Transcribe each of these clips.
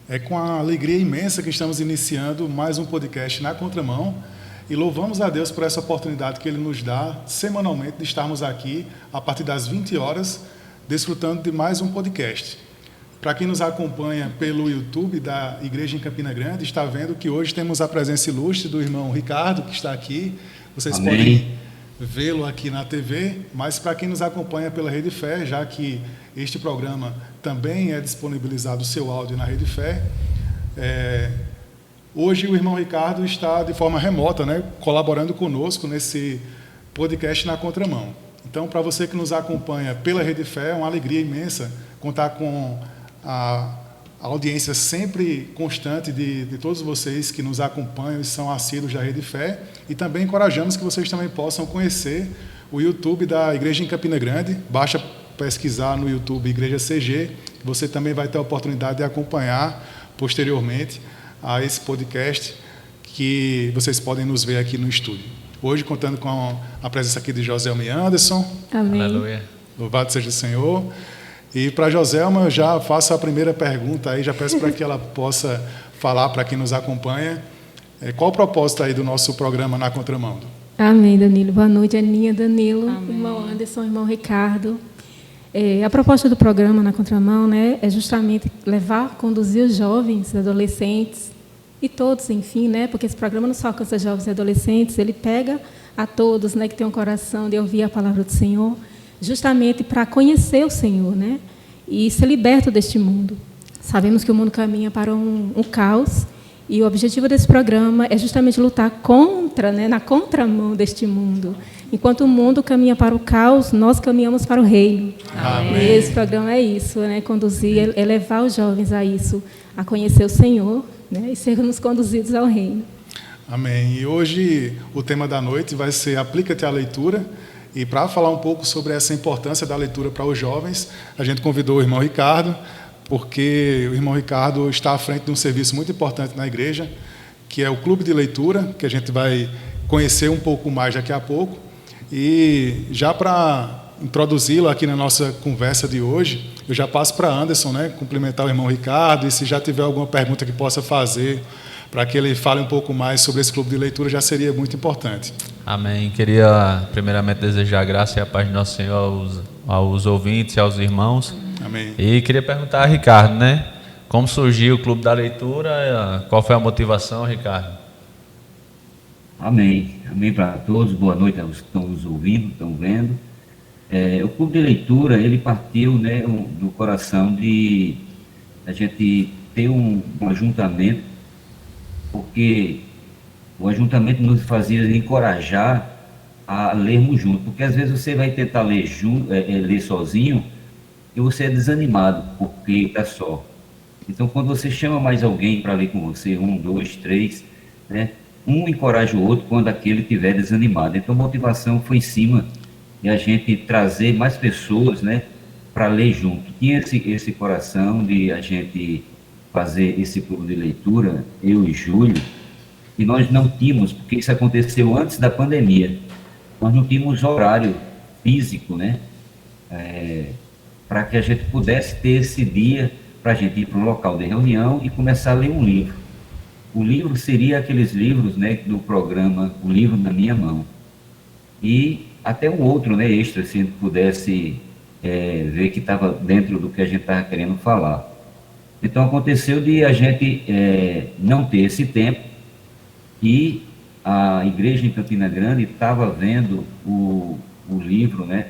É com a alegria imensa que estamos iniciando mais um podcast Na Contramão e louvamos a Deus por essa oportunidade que Ele nos dá semanalmente de estarmos aqui a partir das 20 horas desfrutando de mais um podcast. Para quem nos acompanha pelo YouTube da Igreja em Campina Grande, está vendo que hoje temos a presença ilustre do irmão Ricardo, que está aqui. Vocês Amém. podem vê-lo aqui na TV, mas para quem nos acompanha pela Rede Fé, já que este programa também é disponibilizado o seu áudio na Rede Fé, hoje o irmão Ricardo está de forma remota, né, colaborando conosco nesse podcast Na Contramão. Então, para você que nos acompanha pela Rede Fé, é uma alegria imensa contar com a audiência sempre constante de todos vocês que nos acompanham e são assíduos da Rede Fé, e também encorajamos que vocês também possam conhecer o YouTube da Igreja em Campina Grande. Basta pesquisar no YouTube Igreja CG, você também vai ter a oportunidade de acompanhar posteriormente a esse podcast que vocês podem nos ver aqui no estúdio. Hoje contando com a presença aqui de Joselma e Anderson. Amém. Aleluia. Louvado seja o Senhor. E para a Joselma, eu já faço a primeira pergunta aí, já peço para que ela possa falar para quem nos acompanha. Qual o propósito aí do nosso programa Na Contramão? Amém, Danilo. Boa noite, Aninha, Danilo, Amém. irmão Anderson, irmão Ricardo. A proposta do programa Na Contramão, né, é justamente conduzir os jovens, adolescentes e todos, enfim, né, porque esse programa não só alcança jovens e adolescentes, ele pega a todos, né, que tem um coração de ouvir a palavra do Senhor, justamente para conhecer o Senhor, né, e ser liberto deste mundo. Sabemos que o mundo caminha para um caos, e o objetivo desse programa é justamente lutar contra, né, na contramão deste mundo. Enquanto o mundo caminha para o caos, nós caminhamos para o reino. Amém. E esse programa é isso, né, conduzir, levar os jovens a isso, a conhecer o Senhor, né, e sermos conduzidos ao reino. Amém. E hoje o tema da noite vai ser Aplica-te à Leitura. E para falar um pouco sobre essa importância da leitura para os jovens, a gente convidou o irmão Ricardo, porque o irmão Ricardo está à frente de um serviço muito importante na igreja, que é o Clube de Leitura, que a gente vai conhecer um pouco mais daqui a pouco. E já para introduzi-lo aqui na nossa conversa de hoje, eu já passo para Anderson, né, cumprimentar o irmão Ricardo, e se já tiver alguma pergunta que possa fazer para que ele fale um pouco mais sobre esse clube de leitura, já seria muito importante. Amém. Queria primeiramente desejar a graça e a paz de nosso Senhor aos ouvintes e aos irmãos. Amém. E queria perguntar a Ricardo, né? Como surgiu o Clube da Leitura? Qual foi a motivação, Ricardo? Amém. Amém para todos. Boa noite aos que estão nos ouvindo, estão vendo. O Clube de Leitura, ele partiu, né, do coração de a gente ter um ajuntamento, porque o ajuntamento nos fazia encorajar a lermos junto, porque às vezes você vai tentar ler sozinho e você é desanimado porque está só. Então, quando você chama mais alguém para ler com você, 1, 2, 3, né, um encoraja o outro quando aquele estiver desanimado. Então, a motivação foi em cima de a gente trazer mais pessoas, né, para ler junto. Tinha esse coração de a gente fazer esse clube de leitura, eu e Júlio, e nós não tínhamos, porque isso aconteceu antes da pandemia, nós não tínhamos horário físico, né, para que a gente pudesse ter esse dia para a gente ir para o local de reunião e começar a ler um livro. O livro seria aqueles livros, né, do programa O Livro na Minha Mão. E até um outro, né, extra, se a gente pudesse ver que estava dentro do que a gente estava querendo falar. Então aconteceu de a gente não ter esse tempo, e a igreja em Campina Grande estava vendo o livro, né,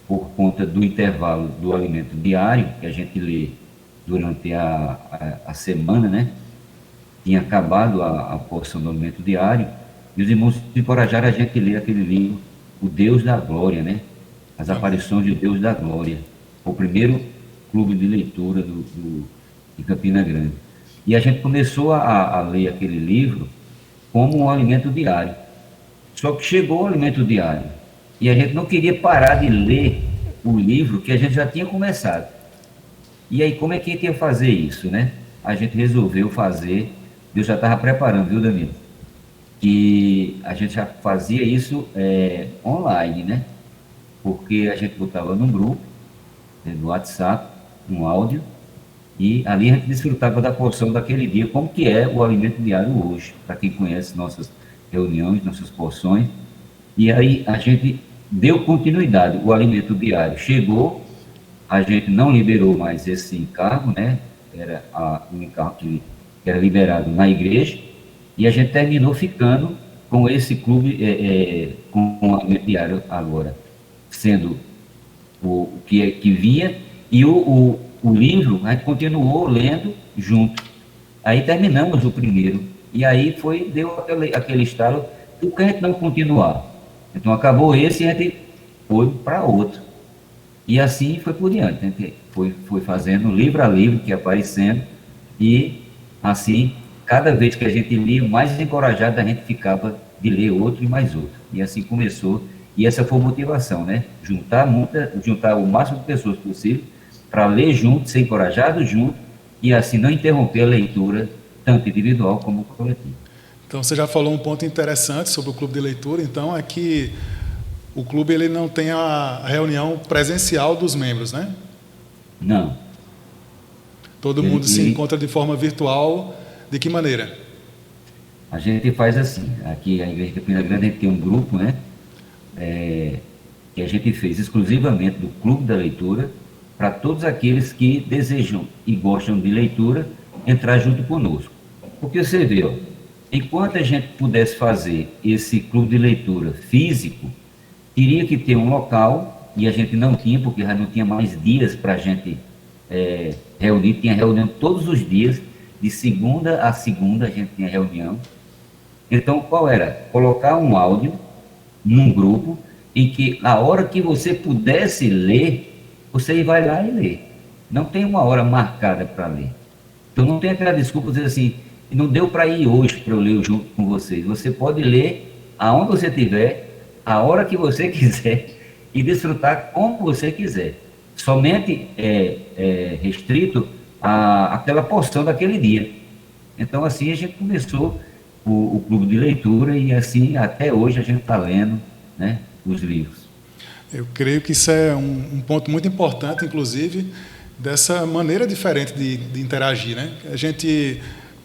por conta do intervalo do alimento diário, que a gente lê durante a semana, né? Tinha acabado a porção do alimento diário, e os irmãos encorajaram a gente a ler aquele livro, O Deus da Glória, né? As aparições de Deus da Glória, o primeiro clube de leitura de Campina Grande. E a gente começou a ler aquele livro como um alimento diário. Só que chegou o alimento diário e a gente não queria parar de ler o livro que a gente já tinha começado. E aí, como é que a gente ia fazer isso, né? A gente resolveu fazer, Deus já estava preparando, viu, Danilo? Que a gente já fazia isso online, né? Porque a gente botava num grupo, no WhatsApp, um áudio, e ali a gente desfrutava da porção daquele dia, como que é o alimento diário hoje, para quem conhece nossas reuniões, nossas porções. E aí a gente deu continuidade, o alimento diário chegou, a gente não liberou mais esse encargo, né? Era um encargo que era liberado na igreja, e a gente terminou ficando com esse clube, com o alimento diário agora, sendo o que vinha, e o livro a gente continuou lendo junto. Aí terminamos o primeiro, e aí deu aquele estalo, por que a gente não continuar? Então acabou esse e a gente foi para outro. E assim foi por diante, a gente foi fazendo livro a livro, que ia aparecendo, e assim, cada vez que a gente lia, mais encorajado a gente ficava de ler outro e mais outro. E assim começou, e essa foi a motivação, né? Juntar o máximo de pessoas possível para ler junto, ser encorajado junto, e assim não interromper a leitura, tanto individual como coletiva. Então, você já falou um ponto interessante sobre o clube de leitura, então, é que o clube ele não tem a reunião presencial dos membros, né? Não. Todo mundo se encontra de forma virtual. De que maneira? A gente faz assim, aqui a Igreja de Campina Grande a gente tem um grupo, né? Que a gente fez exclusivamente do Clube da Leitura, para todos aqueles que desejam e gostam de leitura, entrar junto conosco. Porque você vê, ó, enquanto a gente pudesse fazer esse clube de leitura físico, teria que ter um local, e a gente não tinha, porque já não tinha mais dias para a gente reunir, tinha reunião todos os dias, de segunda a segunda a gente tinha reunião. Então, qual era? Colocar um áudio num grupo, em que a hora que você pudesse ler, você vai lá e lê. Não tem uma hora marcada para ler. Então, não tem aquela desculpa de dizer assim, não deu para ir hoje para eu ler junto com vocês. Você pode ler aonde você estiver, a hora que você quiser, e desfrutar como você quiser. Somente restrito àquela porção daquele dia. Então, assim, a gente começou o clube de leitura, e assim, até hoje, a gente está lendo, né, os livros. Eu creio que isso é um ponto muito importante, inclusive, dessa maneira diferente de interagir, né? A gente,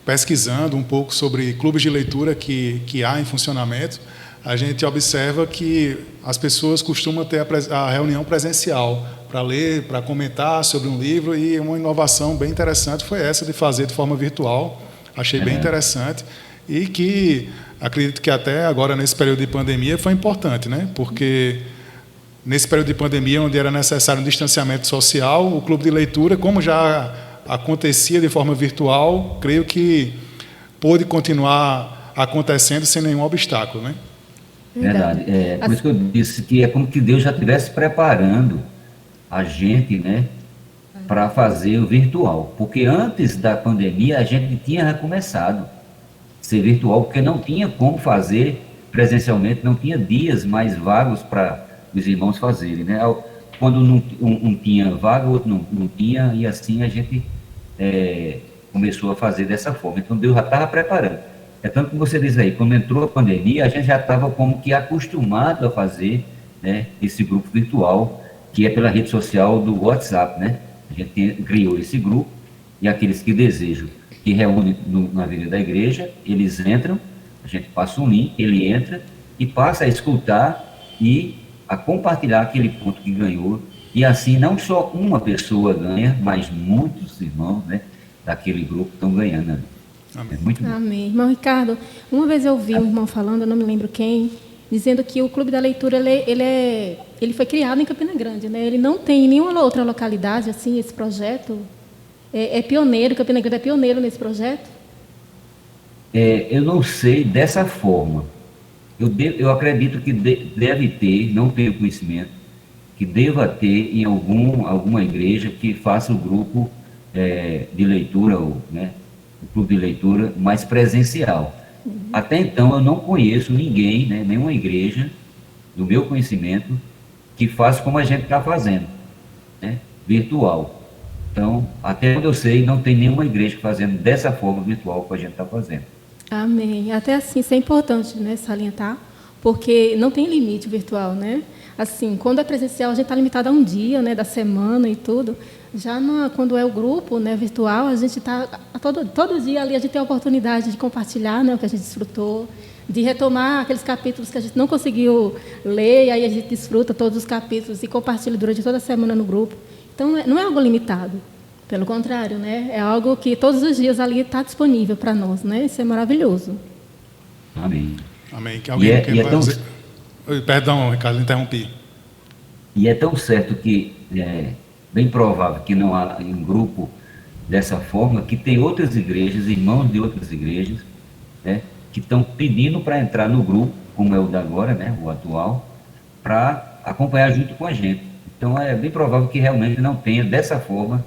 pesquisando um pouco sobre clubes de leitura que há em funcionamento, a gente observa que as pessoas costumam ter a reunião presencial para ler, para comentar sobre um livro, e uma inovação bem interessante foi essa de fazer de forma virtual. Achei bem interessante, e que acredito que até agora, nesse período de pandemia, foi importante, né? Porque nesse período de pandemia, onde era necessário um distanciamento social, o clube de leitura, como já acontecia de forma virtual, creio que pôde continuar acontecendo sem nenhum obstáculo, né? Verdade. Por isso que eu disse que é como que Deus já estivesse preparando a gente, né, para fazer o virtual. Porque antes da pandemia, a gente tinha recomeçado a ser virtual, porque não tinha como fazer presencialmente, não tinha dias mais vagos para os irmãos fazerem, né? Quando um tinha vaga, o outro não tinha, e assim a gente começou a fazer dessa forma. Então, Deus já estava preparando. É tanto que você diz aí, quando entrou a pandemia, a gente já estava como que acostumado a fazer, né, esse grupo virtual, que é pela rede social do WhatsApp, né? A gente criou esse grupo, e aqueles que desejam, que reúnem na vida da igreja, eles entram, a gente passa um link, ele entra e passa a escutar e a compartilhar aquele ponto que ganhou, e assim não só uma pessoa ganha, mas muitos irmãos, né, daquele grupo estão ganhando, né? Amém. É muito bom. Amém. Irmão Ricardo, uma vez eu ouvi um irmão falando, eu não me lembro quem, dizendo que o Clube da Leitura ele foi criado em Campina Grande, né? Ele não tem em nenhuma outra localidade assim esse projeto. É pioneiro, Campina Grande é pioneiro nesse projeto? Eu não sei dessa forma. Eu acredito que deve ter, não tenho conhecimento, que deva ter em alguma igreja que faça o grupo de leitura, né, o clube de leitura mais presencial. Até então, eu não conheço ninguém, né, nenhuma igreja, do meu conhecimento, que faça como a gente está fazendo, né, virtual. Então, até onde eu sei, não tem nenhuma igreja fazendo dessa forma virtual que a gente está fazendo. Amém. Até assim, isso é importante, né, salientar, porque não tem limite virtual, né? Assim, quando é presencial, a gente está limitado a um dia, né, da semana e tudo. Já quando é o grupo, né, virtual, a gente está todo dia ali, a gente tem a oportunidade de compartilhar, né, o que a gente desfrutou, de retomar aqueles capítulos que a gente não conseguiu ler, e aí a gente desfruta todos os capítulos e compartilha durante toda a semana no grupo. Então, não é algo limitado. Pelo contrário, né? É algo que todos os dias ali está disponível para nós, né? Isso é maravilhoso. Amém. Amém. Que alguém quer dizer... Perdão, Ricardo, interrompi. E é tão certo que é bem provável que não há um grupo dessa forma, que tem outras igrejas, irmãos de outras igrejas, né, que estão pedindo para entrar no grupo, como é o da agora, né, o atual, para acompanhar junto com a gente. Então, é bem provável que realmente não tenha, dessa forma,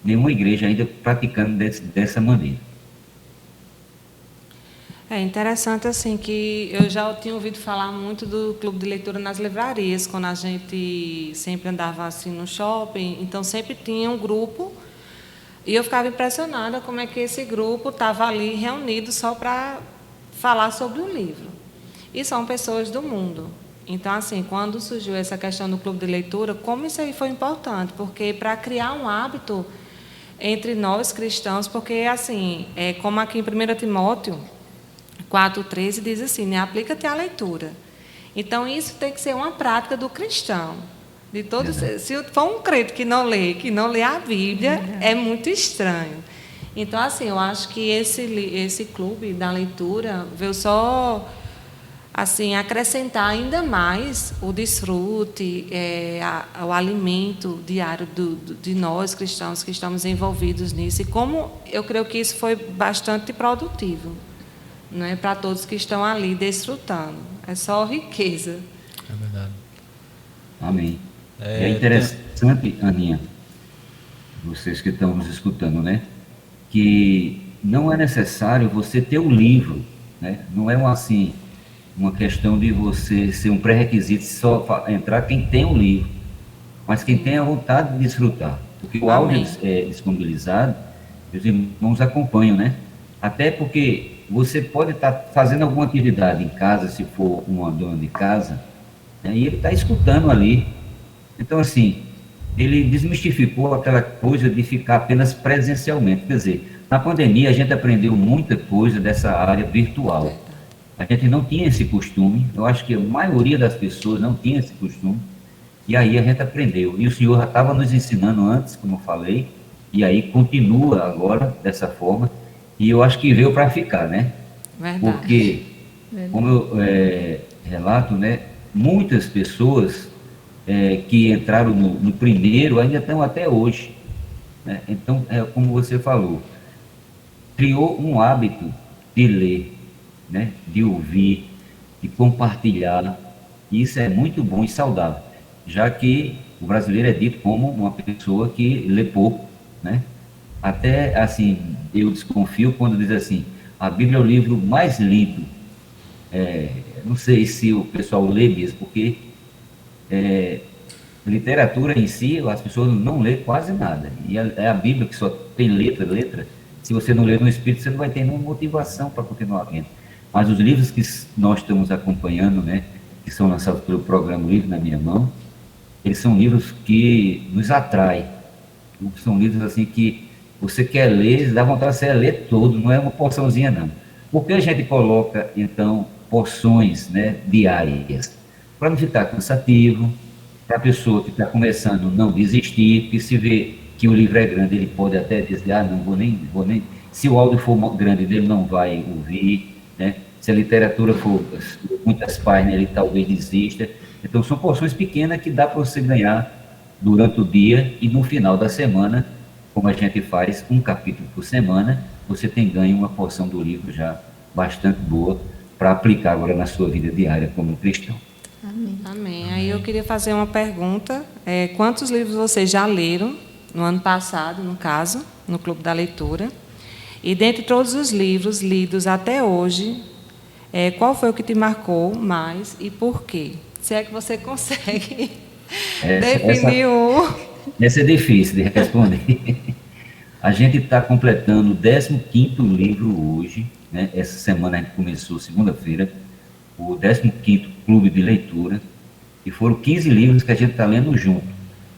nenhuma igreja ainda praticando dessa maneira. É interessante, assim, que eu já tinha ouvido falar muito do clube de leitura nas livrarias, quando a gente sempre andava assim no shopping, então sempre tinha um grupo, e eu ficava impressionada como é que esse grupo estava ali reunido só para falar sobre o livro. E são pessoas do mundo. Então, assim, quando surgiu essa questão do clube de leitura, como isso aí foi importante, porque para criar um hábito entre nós cristãos, porque, assim, como aqui em 1 Timóteo 4,13 diz assim, né, aplica-te à leitura. Então, isso tem que ser uma prática do cristão. De todos, se for um crente que não lê a Bíblia, é muito estranho. Então, assim, eu acho que esse clube da leitura veio só assim, acrescentar ainda mais o desfrute, o alimento diário de nós cristãos que estamos envolvidos nisso. E como eu creio que isso foi bastante produtivo, não é, para todos que estão ali desfrutando. É só riqueza. É verdade. Amém. É interessante, Aninha, vocês que estão nos escutando, né, que não é necessário você ter o livro, né? Não é uma questão de você ser um pré-requisito só entrar quem tem o livro, mas quem tem a vontade de desfrutar. Porque o áudio é disponibilizado, os irmãos acompanham, né? Até porque você pode estar fazendo alguma atividade em casa, se for uma dona de casa, né, e ele está escutando ali. Então, assim, ele desmistificou aquela coisa de ficar apenas presencialmente. Quer dizer, na pandemia a gente aprendeu muita coisa dessa área virtual. A gente não tinha esse costume, eu acho que a maioria das pessoas não tinha esse costume, e aí a gente aprendeu. E o Senhor já estava nos ensinando antes, como eu falei, e aí continua agora dessa forma, e eu acho que veio para ficar, né? Verdade. Porque, como eu relato, né, muitas pessoas que entraram no primeiro ainda estão até hoje, né? Então, como você falou, criou um hábito de ler, né, de ouvir, de compartilhar. Isso é muito bom e saudável, já que o brasileiro é dito como uma pessoa que lê pouco, né? Até, assim, eu desconfio quando diz assim, a Bíblia é o livro mais lido. Não sei se o pessoal lê mesmo, porque literatura em si, as pessoas não lêem quase nada. E é a Bíblia que só tem letra. Se você não lê no Espírito, você não vai ter nenhuma motivação para continuar lendo. Mas os livros que nós estamos acompanhando, né, que são lançados pelo programa Livro na Minha Mão, eles são livros que nos atraem. São livros assim que você quer ler, dá vontade de você ler todo, não é uma porçãozinha não. Por que a gente coloca, então, porções, né, diárias? Para não ficar cansativo, para a pessoa que está começando não desistir, porque se vê que o livro é grande, ele pode até dizer, não vou nem... Se o áudio for grande, ele não vai ouvir, né? Se a literatura for muitas páginas, ele talvez desista. Então, são porções pequenas que dá para você ganhar durante o dia e no final da semana, como a gente faz um capítulo por semana, você tem ganho uma porção do livro já bastante boa para aplicar agora na sua vida diária como cristão. Amém. Aí eu queria fazer uma pergunta. Quantos livros vocês já leram no ano passado, no caso, no Clube da Leitura? E dentre todos os livros lidos até hoje, qual foi o que te marcou mais e por quê? Se é que você consegue definir um. Essa é difícil de responder. A gente está completando o 15º livro hoje, né? Essa semana a gente começou, segunda-feira, o 15º Clube de Leitura, e foram 15 livros que a gente está lendo junto.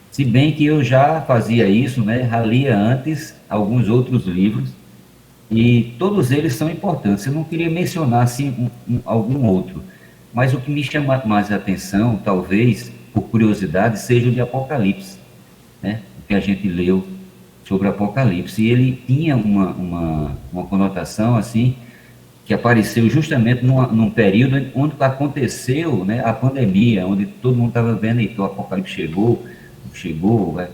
Se bem que eu já fazia isso, né? Já lia antes alguns outros livros, e todos eles são importantes. Eu não queria mencionar assim, algum outro, mas o que me chama mais a atenção, talvez, por curiosidade, seja o de Apocalipse, né? O que a gente leu sobre Apocalipse. E ele tinha uma conotação assim, que apareceu justamente num período onde aconteceu, né, a pandemia, onde todo mundo estava vendo que o Apocalipse chegou,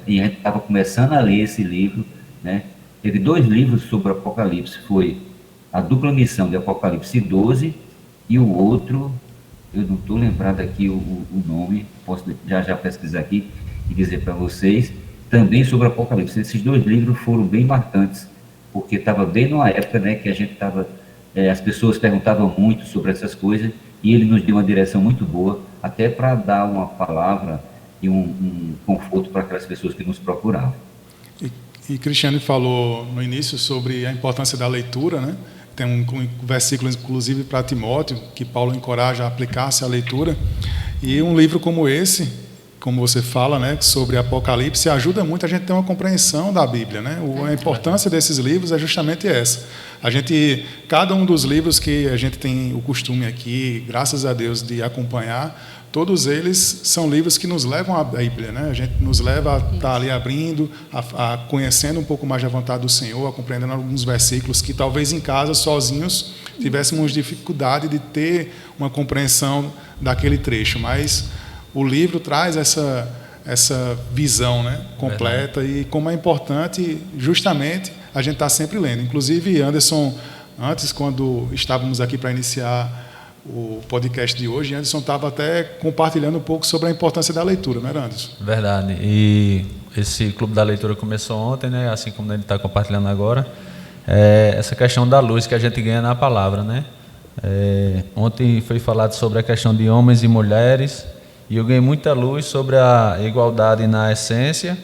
e a gente estava começando a ler esse livro, né? Teve 2 livros sobre Apocalipse, foi a dupla missão de Apocalipse 12 e o outro, eu não estou lembrado aqui o nome, posso já pesquisar aqui e dizer para vocês, também sobre Apocalipse. Esses 2 livros foram bem marcantes, porque estava bem numa época, né, que a gente estava, as pessoas perguntavam muito sobre essas coisas, e ele nos deu uma direção muito boa, até para dar uma palavra e um conforto para aquelas pessoas que nos procuravam. E Cristiane falou no início sobre a importância da leitura, né? Tem um versículo, inclusive, para Timóteo, que Paulo encoraja a aplicar-se à leitura. E um livro como esse, como você fala, né, sobre Apocalipse, ajuda muito a gente a ter uma compreensão da Bíblia, né? A importância desses livros é justamente essa. Cada um dos livros que a gente tem o costume aqui, graças a Deus, de acompanhar, todos eles são livros que nos levam à Bíblia, né? A gente nos leva a estar ali abrindo, a conhecendo um pouco mais da vontade do Senhor, a compreendendo alguns versículos que talvez em casa, sozinhos, tivéssemos dificuldade de ter uma compreensão daquele trecho, mas o livro traz essa visão, né, completa. Verdade. E como é importante justamente a gente estar sempre lendo. Inclusive, Anderson, antes, quando estávamos aqui para iniciar o podcast de hoje, Anderson estava até compartilhando um pouco sobre a importância da leitura, não era, Anderson? Verdade. E esse Clube da Leitura começou ontem, né? Assim como ele está compartilhando agora. Essa questão da luz que a gente ganha na palavra, né? Ontem foi falado sobre a questão de homens e mulheres, e eu ganhei muita luz sobre a igualdade na essência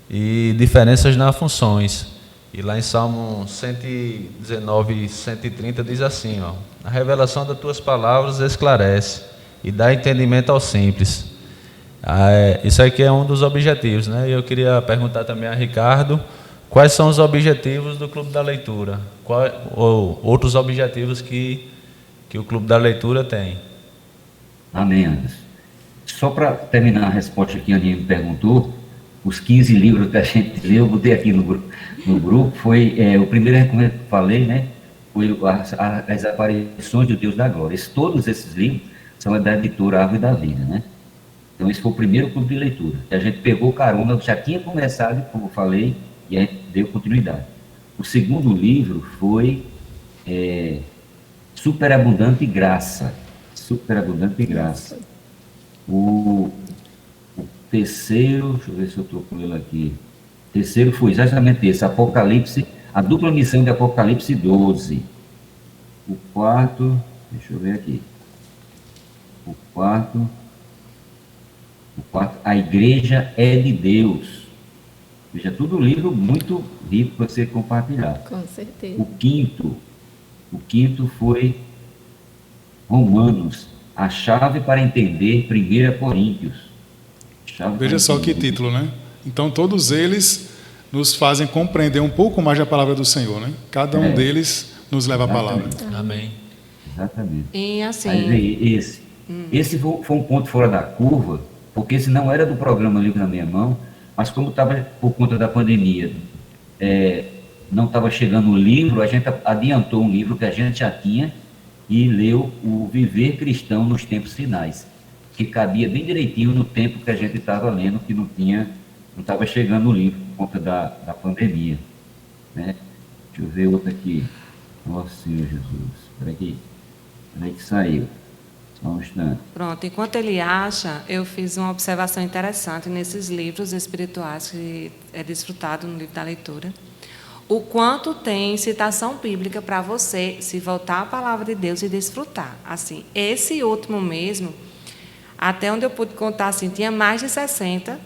e diferenças nas funções. E lá em Salmo 119, 130 diz assim, ó: a revelação das tuas palavras esclarece e dá entendimento ao simples. Isso aqui é um dos objetivos, né? E eu queria perguntar também a Ricardo, quais são os objetivos do Clube da Leitura? Ou outros objetivos que o Clube da Leitura tem? Amém, Anderson. Só para terminar a resposta que a Aninha me perguntou, os 15 livros que a gente leu, eu botei aqui no grupo, foi o primeiro, como eu falei, né? Foi as aparições do Deus da Glória. Todos esses livros são da editora Árvore da Vida, né? Então, esse foi o primeiro clube de leitura. A gente pegou carona, já tinha começado, como eu falei, e a gente deu continuidade. O segundo livro foi Superabundante Graça. Superabundante Graça. O terceiro, deixa eu ver se eu estou com ele aqui. O terceiro foi exatamente esse, Apocalipse, a dupla missão de Apocalipse 12. O quarto, deixa eu ver aqui. O quarto, a Igreja é de Deus. Veja, tudo livro muito rico para você compartilhar. Com certeza. O quinto foi Romanos, a chave para entender 1 Coríntios. Veja só que título, né? Então, todos eles nos fazem compreender um pouco mais da palavra do Senhor, né? Cada um deles nos leva à palavra. Amém. Exatamente. E assim... Aí, esse foi um ponto fora da curva, porque esse não era do programa Livro na Minha Mão, mas como estava por conta da pandemia, não estava chegando o livro, a gente adiantou um livro que a gente já tinha e leu o Viver Cristão nos Tempos Finais, que cabia bem direitinho no tempo que a gente estava lendo, que não estava chegando o livro por conta da pandemia, né? Deixa eu ver outro aqui. Nossa Senhor Jesus, espera aí que saiu. Só um instante. Pronto, enquanto ele acha, eu fiz uma observação interessante nesses livros espirituais que é desfrutado no livro da leitura. o quanto tem citação bíblica para você se voltar à palavra de Deus e desfrutar. Assim, esse último mesmo, até onde eu pude contar, assim, tinha mais de 60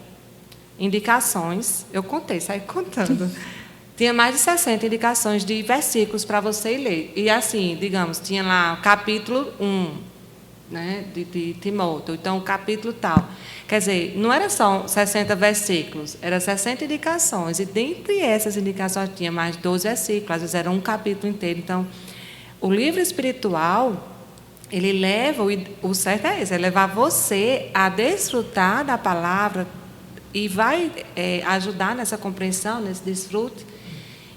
indicações. Eu contei, saí contando. Tinha mais de 60 indicações de versículos para você ler. E assim, digamos, tinha lá o capítulo 1, né, de Timóteo, então o capítulo tal. Quer dizer, não era só 60 versículos, eram 60 indicações. E dentre essas indicações tinha mais de 12 versículos, às vezes era um capítulo inteiro. Então, o livro espiritual, ele leva, o certo é esse, é levar você a desfrutar da palavra e vai ajudar nessa compreensão, nesse desfrute.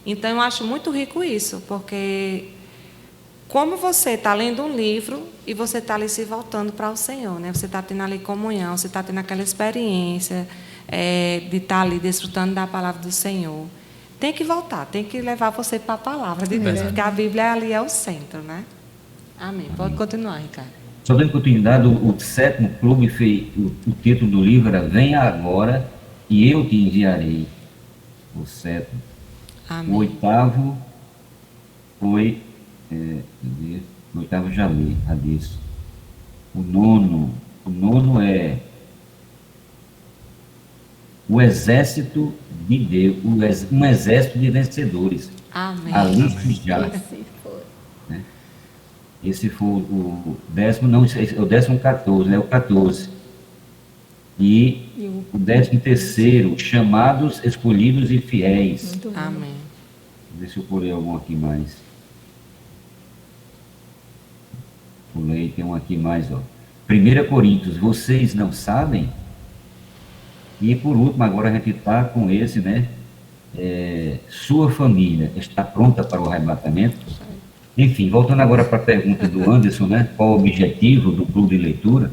Então, eu acho muito rico isso, porque como você está lendo um livro e você está ali se voltando para o Senhor, né? Você está tendo ali comunhão, você está tendo aquela experiência de estar ali desfrutando da palavra do Senhor. Tem que voltar, tem que levar você para a palavra de Deus, porque a Bíblia ali é o centro, né? Amém. Pode continuar, Ricardo. Só dando continuidade, o 7º clube fez, o título do livro era Venha Agora e Eu Te Enviarei. O 7º. Amém. O 8º foi, o 8º já li, a disso. O 9º é o exército de Deus, um exército de vencedores. Amém. Alice já. Né? Esse foi o 10º, não, o 14º, né? O 14. E o 13º, chamados, escolhidos e fiéis. Amém. Vê se eu pulei algum aqui mais. Pulei, tem um aqui mais, ó. 1 Coríntios, vocês não sabem? E por último, agora a gente está com esse, né? Sua família está pronta para o arrebatamento? Enfim, voltando agora para a pergunta do Anderson, né? Qual o objetivo do clube de leitura?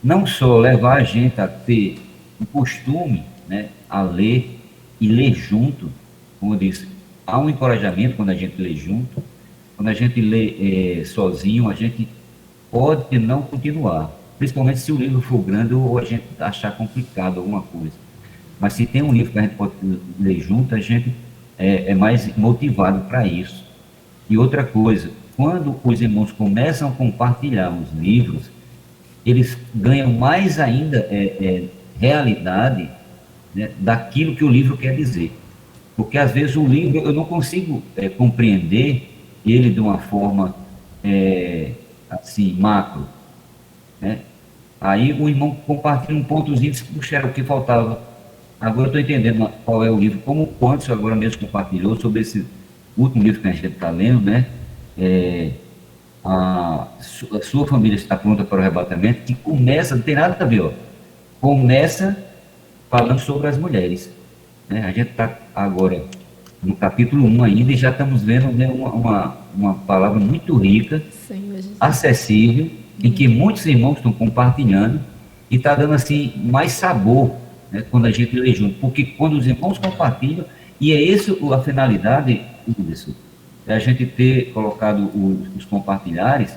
Não só levar a gente a ter o costume, né, a ler e ler junto, como eu disse, há um encorajamento quando a gente lê junto, quando a gente lê sozinho, a gente pode não continuar, principalmente se o livro for grande ou a gente achar complicado alguma coisa. Mas se tem um livro que a gente pode ler junto, a gente é mais motivado para isso. E outra coisa, quando os irmãos começam a compartilhar os livros, eles ganham mais ainda realidade, né, daquilo que o livro quer dizer. Porque, às vezes, o livro, eu não consigo compreender ele de uma forma, assim, macro. Né? Aí o irmão compartilha um pontozinho e diz, puxa, era o que faltava. Agora eu estou entendendo qual é o livro. Como o Anderson agora mesmo compartilhou sobre esse último livro que a gente está lendo, né? A sua família está pronta para o arrebatamento, que começa, não tem nada a ver, ó, começa falando sobre as mulheres. Né? A gente está agora no capítulo 1 ainda e já estamos vendo, né, uma palavra muito rica, acessível, em que muitos irmãos estão compartilhando e está dando assim mais sabor, né, quando a gente lê junto, porque quando os irmãos compartilham, e é isso a finalidade disso, é a gente ter colocado os compartilhares,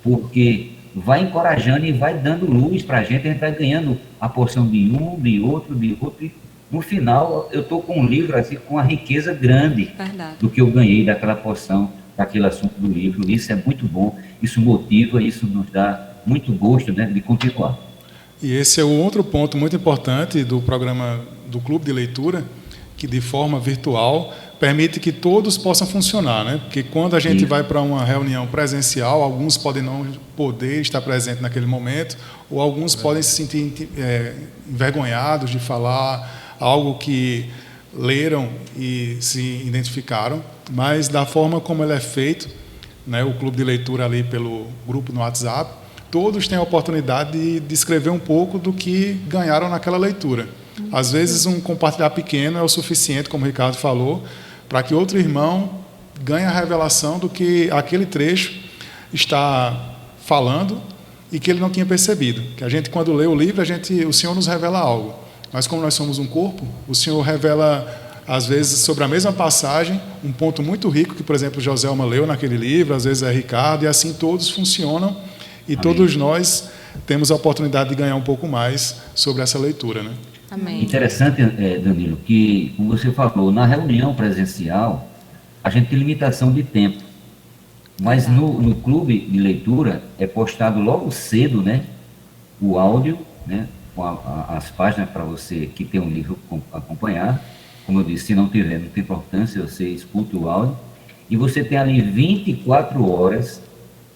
porque vai encorajando e vai dando luz para a gente vai ganhando a porção de um, de outro, e no final eu estou com um livro assim, com uma riqueza grande. Verdade. Do que eu ganhei daquela porção, daquele assunto do livro. Isso é muito bom, isso motiva, isso nos dá muito gosto, né, de continuar. E esse é o outro ponto muito importante do programa do Clube de Leitura, que de forma virtual permite que todos possam funcionar, né? Porque quando a gente vai para uma reunião presencial, alguns podem não poder estar presentes naquele momento, ou alguns podem se sentir envergonhados de falar algo que leram e se identificaram, mas da forma como ele é feito, né, o clube de leitura ali pelo grupo no WhatsApp, todos têm a oportunidade de descrever um pouco do que ganharam naquela leitura. Às vezes um compartilhar pequeno é o suficiente, como o Ricardo falou, para que outro irmão ganhe a revelação do que aquele trecho está falando e que ele não tinha percebido. Que a gente, quando lê o livro, o Senhor nos revela algo. Mas como nós somos um corpo, o Senhor revela, às vezes, sobre a mesma passagem, um ponto muito rico que, por exemplo, Joselma leu naquele livro, às vezes é Ricardo, e assim todos funcionam e Amém. Todos nós temos a oportunidade de ganhar um pouco mais sobre essa leitura, né? Amém. Interessante, Danilo, que, como você falou, na reunião presencial, a gente tem limitação de tempo. Mas no clube de leitura é postado logo cedo, né? O áudio, né? Com as páginas para você que tem um livro acompanhar. Como eu disse, se não tiver, não tem importância, você escuta o áudio. E você tem ali 24 horas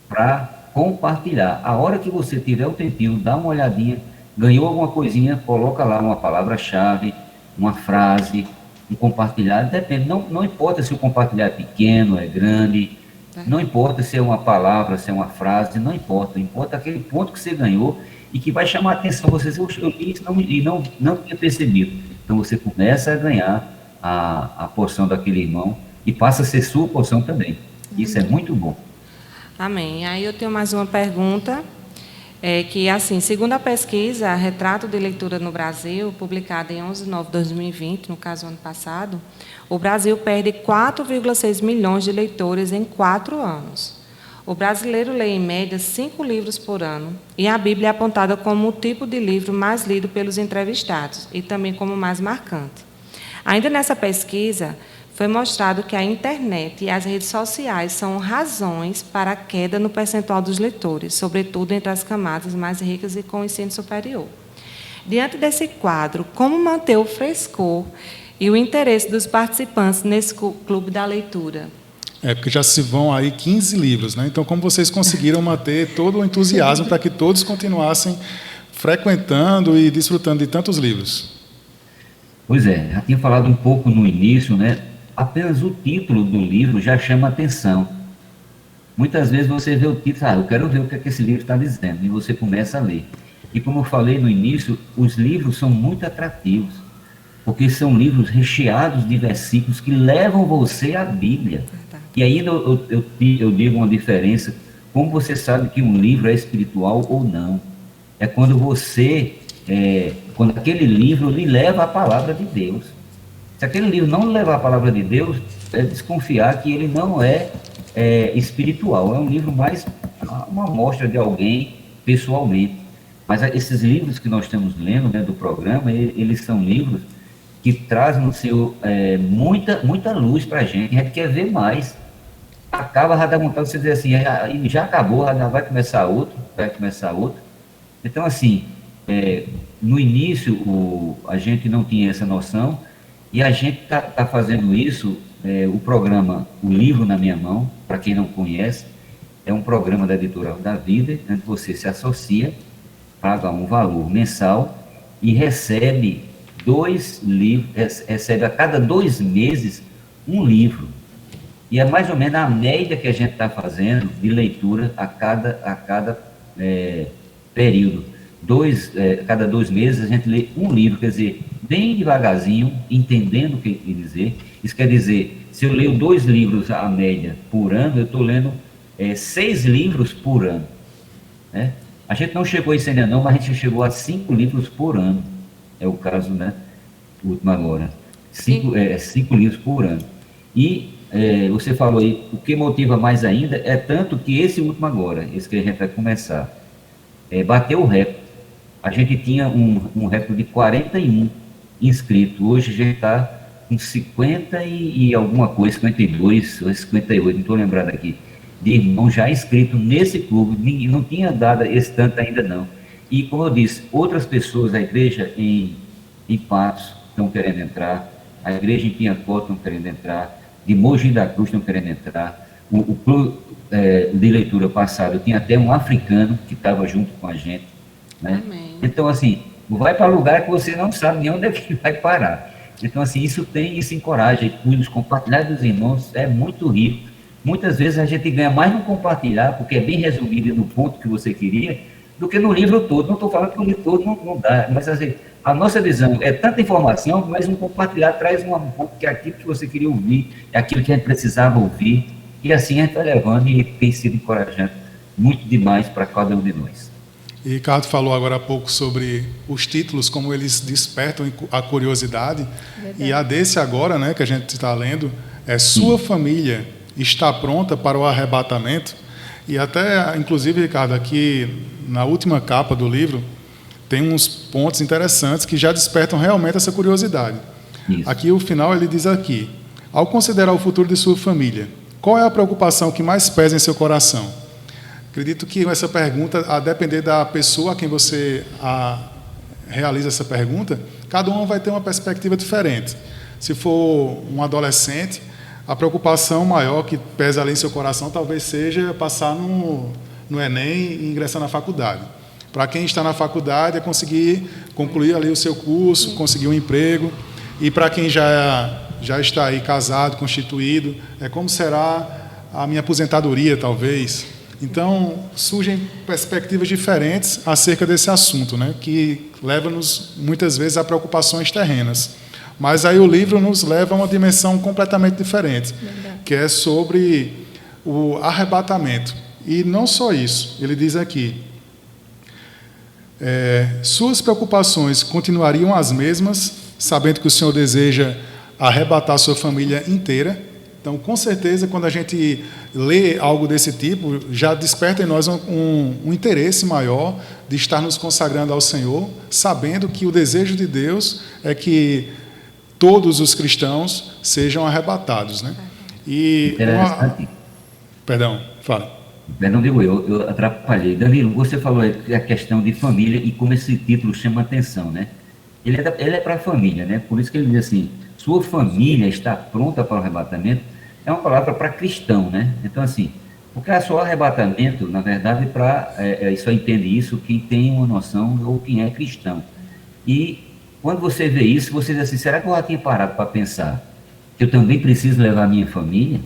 para compartilhar. A hora que você tiver o tempinho, dá uma olhadinha, ganhou alguma coisinha, coloca lá uma palavra-chave, uma frase, um compartilhar. Depende, não importa se o compartilhar é pequeno, é grande, não importa se é uma palavra, se é uma frase, não importa. Importa aquele ponto que você ganhou e que vai chamar a atenção. Você diz, eu li isso e não tinha percebido. Então você começa a ganhar a porção daquele irmão e passa a ser sua porção também. Isso é muito bom. Amém. Aí eu tenho mais uma pergunta, que assim, segundo a pesquisa Retrato de Leitura no Brasil, publicada em 11 de novembro de 2020, no caso ano passado, o Brasil perde 4,6 milhões de leitores em 4 anos. O brasileiro lê em média 5 livros por ano, e a Bíblia é apontada como o tipo de livro mais lido pelos entrevistados, e também como mais marcante. Ainda nessa pesquisa, foi mostrado que a internet e as redes sociais são razões para a queda no percentual dos leitores, sobretudo entre as camadas mais ricas e com ensino superior. Diante desse quadro, como manter o frescor e o interesse dos participantes nesse clube da leitura? Porque já se vão aí 15 livros, né? Então, como vocês conseguiram manter todo o entusiasmo para que todos continuassem frequentando e desfrutando de tantos livros? Pois é, já tinha falado um pouco no início, né? Apenas o título do livro já chama atenção. Muitas vezes você vê o título, eu quero ver o que é que esse livro está dizendo, e você começa a ler. E como eu falei no início, os livros são muito atrativos, porque são livros recheados de versículos que levam você à Bíblia. E ainda eu digo uma diferença, como você sabe que um livro é espiritual ou não? É quando quando aquele livro lhe leva à palavra de Deus. Se aquele livro não levar a palavra de Deus, é desconfiar que ele não é espiritual. É um livro mais uma amostra de alguém pessoalmente. Mas esses livros que nós estamos lendo, né, do programa, eles são livros que trazem no seu muita luz para a gente. A gente quer ver mais. Acaba, já dá vontade de você dizer assim, já acabou, já vai começar outro. Então, assim, no início a gente não tinha essa noção, e a gente está fazendo isso, o programa O Livro na Minha Mão, para quem não conhece, é um programa da Editorial da Vida, onde você se associa, paga um valor mensal e recebe 2 livros, recebe a cada 2 meses um livro. E é mais ou menos a média que a gente está fazendo de leitura a cada período. Cada 2 meses a gente lê um livro, quer dizer, bem devagarzinho, entendendo o que quer dizer. Isso quer dizer, se eu leio 2 livros a média por ano, eu estou lendo 6 livros por ano. Né? A gente não chegou a isso ainda não, mas a gente chegou a 5 livros por ano. É o caso, né? O último agora. 5 livros por ano. E você falou aí, o que motiva mais ainda é tanto que esse último agora, esse que a gente vai começar, bateu o recorde. A gente tinha um recorde de 41 inscritos. Hoje a gente está com 50 e alguma coisa, 52 ou 58, não estou lembrado aqui, de irmãos já inscritos nesse clube. Não tinha dado esse tanto ainda não. E, como eu disse, outras pessoas da igreja em Patos estão querendo entrar, a igreja em Piancó estão querendo entrar, de Mogi da Cruz estão querendo entrar. O clube de leitura passado tinha até um africano que estava junto com a gente. Né? Então, assim, vai para lugar que você não sabe nem onde é que vai parar. Então, assim, isso encoraja, e os compartilhar dos irmãos é muito rico. Muitas vezes a gente ganha mais no compartilhar, porque é bem resumido no ponto que você queria, do que no livro todo. Não estou falando que o livro todo não dá, mas assim, a nossa visão é tanta informação, mas um compartilhar traz um ponto que é aquilo que você queria ouvir, é aquilo que a gente precisava ouvir, e assim a gente está levando e tem sido encorajante muito demais para cada um de nós. E Ricardo falou agora há pouco sobre os títulos, como eles despertam a curiosidade. Verdade. E a desse agora, né, que a gente está lendo, é Sua Família Está Pronta para o Arrebatamento. E até, inclusive, Ricardo, aqui na última capa do livro, tem uns pontos interessantes que já despertam realmente essa curiosidade. Isso. Aqui, o final, ele diz aqui: ao considerar o futuro de sua família, qual é a preocupação que mais pesa em seu coração? Acredito que essa pergunta, a depender da pessoa a quem você realiza essa pergunta, cada um vai ter uma perspectiva diferente. Se for um adolescente, a preocupação maior que pesa ali em seu coração talvez seja passar no Enem e ingressar na faculdade. Para quem está na faculdade, é conseguir concluir ali o seu curso, conseguir um emprego. E para quem já está aí casado, constituído, como será a minha aposentadoria, talvez. Então, surgem perspectivas diferentes acerca desse assunto, né, que leva-nos, muitas vezes, a preocupações terrenas. Mas aí o livro nos leva a uma dimensão completamente diferente, que é sobre o arrebatamento. E não só isso, ele diz aqui: suas preocupações continuariam as mesmas, sabendo que o Senhor deseja arrebatar sua família inteira. Então, com certeza, quando a gente lê algo desse tipo, já desperta em nós um interesse maior de estar nos consagrando ao Senhor, sabendo que o desejo de Deus é que todos os cristãos sejam arrebatados, né? E Perdão, fala. Não digo eu atrapalhei. Danilo, você falou a questão de família e como esse título chama atenção, né? Ele é para a família, né? Por isso que ele diz assim: sua família está pronta para o arrebatamento. É uma palavra para cristão, né? Então, assim, porque só arrebatamento, na verdade, só entende isso quem tem uma noção ou quem é cristão. E quando você vê isso, você diz assim: será que eu já tinha parado para pensar que eu também preciso levar a minha família?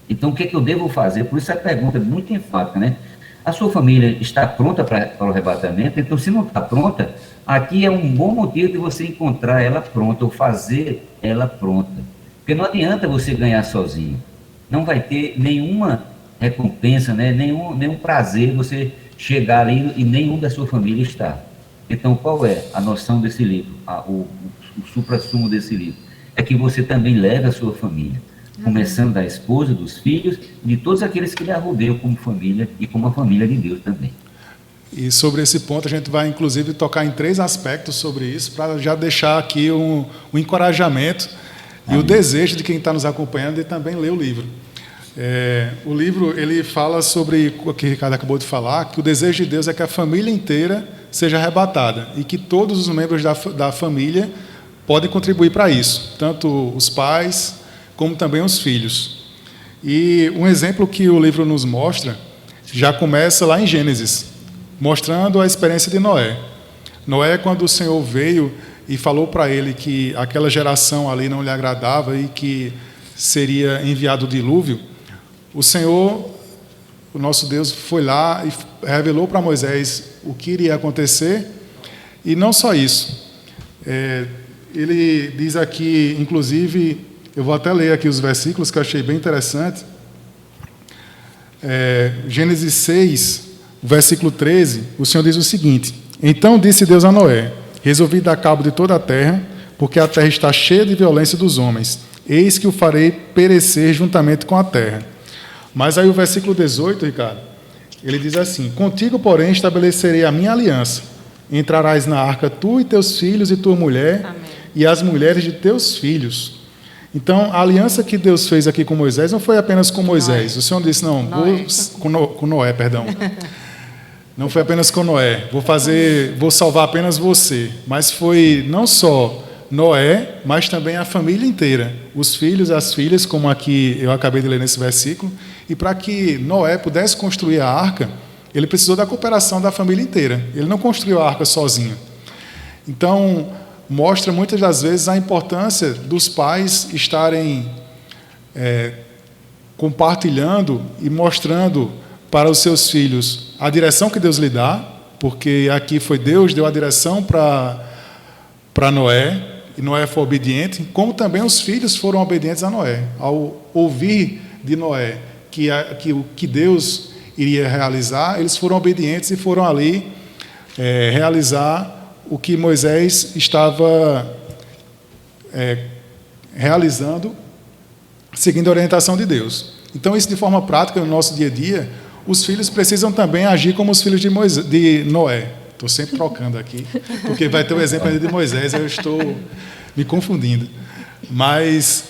Então, o que é que eu devo fazer? Por isso a pergunta é muito enfática, né? A sua família está pronta para o arrebatamento? Então, se não está pronta, aqui é um bom motivo de você encontrar ela pronta ou fazer ela pronta. Porque não adianta você ganhar sozinho. Não vai ter nenhuma recompensa, né? nenhum prazer você chegar ali e nenhum da sua família está. Então, qual é a noção desse livro? O suprassumo desse livro? É que você também leve a sua família, começando da esposa, dos filhos, de todos aqueles que lhe rodeiam como família e como a família de Deus também. E sobre esse ponto a gente vai, inclusive, tocar em 3 aspectos sobre isso, para já deixar aqui um encorajamento e o desejo de quem está nos acompanhando de também ler o livro. O livro, ele fala sobre o que o Ricardo acabou de falar, que o desejo de Deus é que a família inteira seja arrebatada e que todos os membros da família podem contribuir para isso, tanto os pais como também os filhos. E um exemplo que o livro nos mostra já começa lá em Gênesis, mostrando a experiência de Noé. Noé, quando o Senhor veio e falou para ele que aquela geração ali não lhe agradava e que seria enviado o dilúvio, o Senhor, o nosso Deus, foi lá e revelou para Moisés o que iria acontecer. E não só isso, ele diz aqui, inclusive, eu vou até ler aqui os versículos que eu achei bem interessante. Gênesis 6, versículo 13, o Senhor diz o seguinte: então disse Deus a Noé: resolvi dar cabo de toda a terra, porque a terra está cheia de violência dos homens. Eis que o farei perecer juntamente com a terra. Mas aí o versículo 18, Ricardo, ele diz assim: contigo, porém, estabelecerei a minha aliança. Entrarás na arca tu e teus filhos e tua mulher, amém, e as mulheres de teus filhos. Então, a aliança que Deus fez aqui com Moisés não foi apenas com Moisés. Noé. O Senhor disse, não, com Noé, perdão. Não foi apenas com Noé. Vou salvar apenas você. Mas foi não só Noé, mas também a família inteira. Os filhos, as filhas, como aqui eu acabei de ler nesse versículo. E para que Noé pudesse construir a arca, ele precisou da cooperação da família inteira. Ele não construiu a arca sozinho. Então, mostra muitas das vezes a importância dos pais estarem compartilhando e mostrando para os seus filhos a direção que Deus lhe dá, porque aqui foi Deus que deu a direção para Noé, e Noé foi obediente, como também os filhos foram obedientes a Noé. Ao ouvir de Noé que o que Deus iria realizar, eles foram obedientes e foram ali realizar o que Moisés estava realizando, seguindo a orientação de Deus. Então, isso de forma prática, no nosso dia a dia, os filhos precisam também agir como os filhos de Noé. Estou sempre trocando aqui, porque vai ter o exemplo ainda de Moisés, eu estou me confundindo. Mas,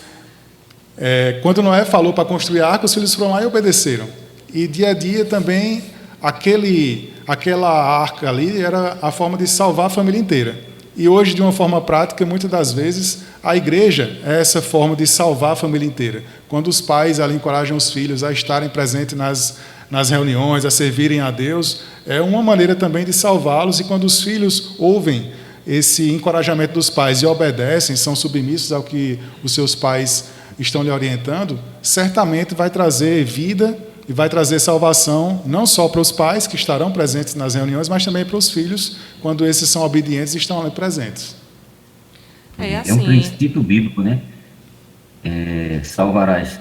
quando Noé falou para construir a arca, os filhos foram lá e obedeceram. E dia a dia também, aquela arca ali era a forma de salvar a família inteira. E hoje, de uma forma prática, muitas das vezes, a igreja é essa forma de salvar a família inteira. Quando os pais ali encorajam os filhos a estarem presentes nas reuniões, a servirem a Deus, é uma maneira também de salvá-los. E quando os filhos ouvem esse encorajamento dos pais e obedecem, são submissos ao que os seus pais estão lhe orientando, certamente vai trazer vida e vai trazer salvação, não só para os pais que estarão presentes nas reuniões, mas também para os filhos, quando esses são obedientes e estão ali presentes. É um princípio bíblico, né? Salvarás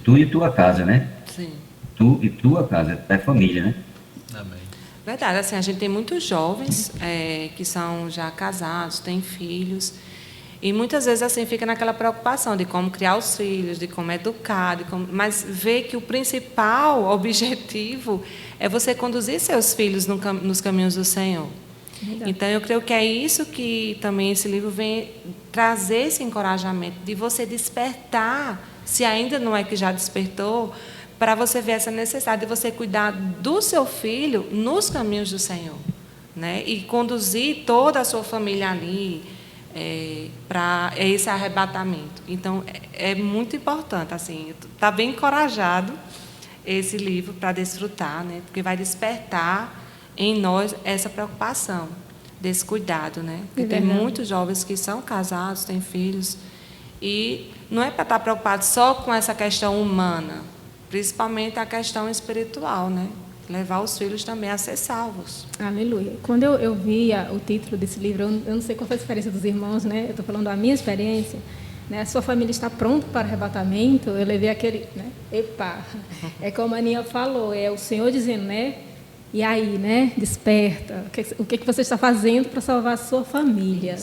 tu e tua casa, né? Sim. Tu e tua casa, é família, né? Amém. Verdade, assim, a gente tem muitos jovens que são já casados, têm filhos, e muitas vezes assim fica naquela preocupação de como criar os filhos, de como educar, mas vê que o principal objetivo é você conduzir seus filhos nos caminhos do Senhor. Verdade. Então, eu creio que é isso que também esse livro vem trazer esse encorajamento, de você despertar, se ainda não é que já despertou, para você ver essa necessidade de você cuidar do seu filho nos caminhos do Senhor, né? E conduzir toda a sua família ali para esse arrebatamento. Então, é muito importante, assim, está bem encorajado esse livro para desfrutar, né? Porque vai despertar em nós essa preocupação, desse cuidado, né? Porque tem muitos jovens que são casados, têm filhos, e não é para estar preocupado só com essa questão humana, principalmente a questão espiritual, né? Levar os filhos também a ser salvos. Aleluia. Quando eu via o título desse livro, eu não sei qual foi a experiência dos irmãos, né? Eu estou falando da minha experiência, né? A sua família está pronta para o arrebatamento. Eu levei aquele, né? Epa, é como a Aninha falou, é o Senhor dizendo, né? E aí, né? Desperta. O que você está fazendo para salvar a sua família?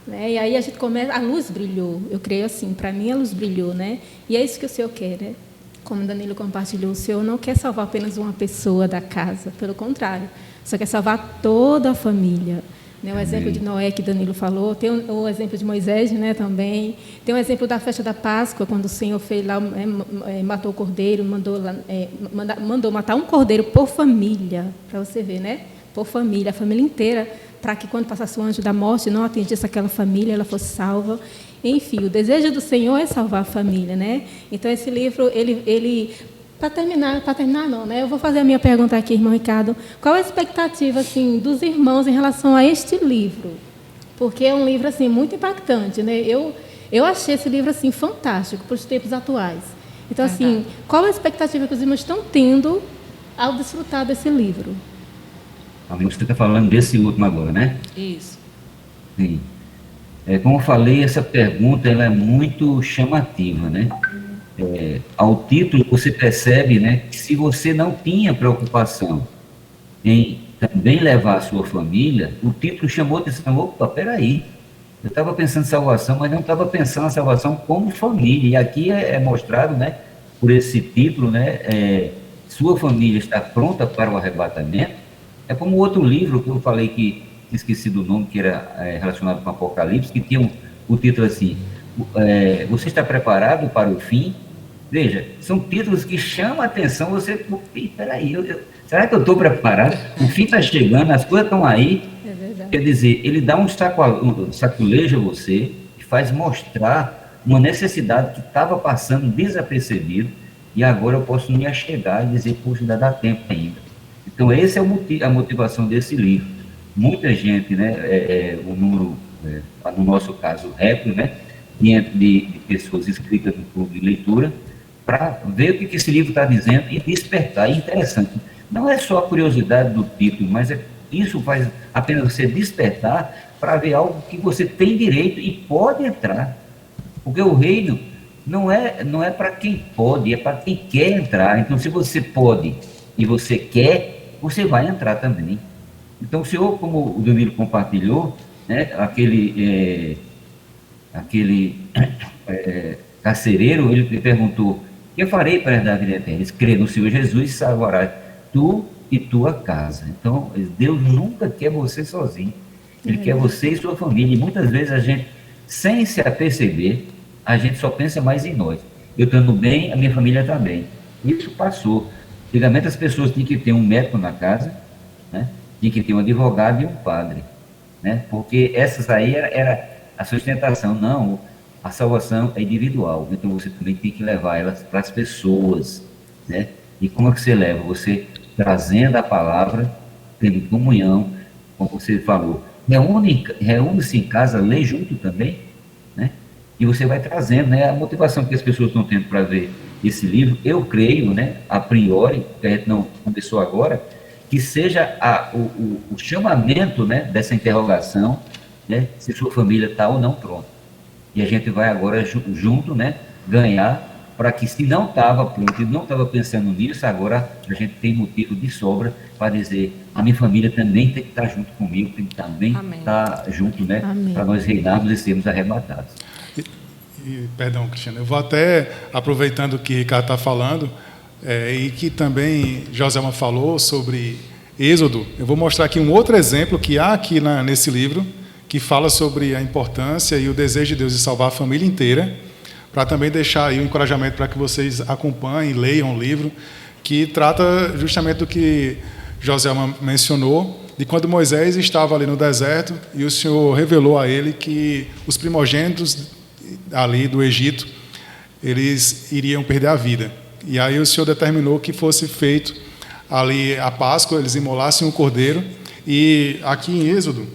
Né? E aí a gente começa, a luz brilhou. Eu creio assim, para mim a luz brilhou, né? E é isso que o Senhor quer, né? Como o Danilo compartilhou, o Senhor não quer salvar apenas uma pessoa da casa, pelo contrário, só quer salvar toda a família. Né? O exemplo de Noé que Danilo falou, tem o exemplo de Moisés, né, também, tem o exemplo da festa da Páscoa, quando o Senhor fez lá, matou o cordeiro, mandou matar um cordeiro por família, para você ver, né? Por família, a família inteira, para que quando passasse o anjo da morte não atingisse aquela família, ela fosse salva. Enfim, o desejo do Senhor é salvar a família, né? Então, esse livro, ele para terminar não, né? Eu vou fazer a minha pergunta aqui, irmão Ricardo. Qual a expectativa, assim, dos irmãos em relação a este livro? Porque é um livro, assim, muito impactante, né? Eu achei esse livro, assim, fantástico para os tempos atuais. Então, assim, qual a expectativa que os irmãos estão tendo ao desfrutar desse livro? Amigo, você está falando desse último agora, né? Isso. Sim. Como eu falei, essa pergunta ela é muito chamativa, né? Ao título, você percebe, né, que se você não tinha preocupação em também levar a sua família, o título chamou a atenção. Opa, peraí, eu estava pensando em salvação, mas não estava pensando em salvação como família. E aqui é mostrado, né, por esse título, né, sua família está pronta para o arrebatamento. É como outro livro que eu falei que esqueci do nome, que era relacionado com Apocalipse, que tinha o título assim, você está preparado para o fim? Veja, são títulos que chamam a atenção, você, peraí, será que eu estou preparado? O fim está chegando, as coisas estão aí. É verdade. Quer dizer, ele dá um saculejo a você, e faz mostrar uma necessidade que estava passando desapercebido, e agora eu posso me achegar e dizer, poxa, ainda dá tempo ainda. Então, essa é a motivação desse livro. Muita gente, né, o número, no nosso caso, recorde, né, de pessoas inscritas no clube de leitura, para ver o que esse livro está dizendo e despertar. É interessante. Não é só a curiosidade do título, mas isso faz apenas você despertar para ver algo que você tem direito e pode entrar. Porque o reino não é para quem pode, é para quem quer entrar. Então, se você pode e você quer, você vai entrar também. Então, o senhor, como o Danilo compartilhou, né, aquele carcereiro, ele perguntou, o que eu farei para herdar a vida eterna? Ele crê no Senhor Jesus e salvará tu e tua casa. Então, Deus nunca quer você sozinho. Ele quer você e sua família. E muitas vezes a gente, sem se aperceber, a gente só pensa mais em nós. Eu estando bem, a minha família está bem. Isso passou. Antigamente as pessoas tinham que ter um médico na casa, né? Tinha que ter um advogado e um padre, né? Porque essas aí era a sustentação. Não, a salvação é individual, então você também tem que levar elas para as pessoas, né? E como é que você leva? Você trazendo a palavra, tendo comunhão, como você falou, reúne-se em casa, lê junto também, né? E você vai trazendo, né? A motivação que as pessoas estão tendo para ver esse livro, eu creio, né? A priori, que a gente não começou agora, que seja o chamamento, né? Dessa interrogação, né? Se sua família está ou não pronta. E a gente vai agora junto, né? Ganhar, para que se não estava pronto e não estava pensando nisso, agora a gente tem motivo de sobra para dizer, a minha família também tem que estar junto comigo, tem que também estar junto, né? Para nós reinarmos e sermos arrebatados. Perdão, Cristiano, eu vou até, aproveitando o que o Ricardo está falando, e que também Joselma falou sobre Êxodo, eu vou mostrar aqui um outro exemplo que há aqui nesse livro, que fala sobre a importância e o desejo de Deus de salvar a família inteira, para também deixar aí o encorajamento para que vocês acompanhem, leiam o livro, que trata justamente do que Joselma mencionou, de quando Moisés estava ali no deserto e o Senhor revelou a ele que os primogênitos ali do Egito, eles iriam perder a vida. E aí o Senhor determinou que fosse feito ali a Páscoa, eles imolassem um cordeiro. E aqui em Êxodo,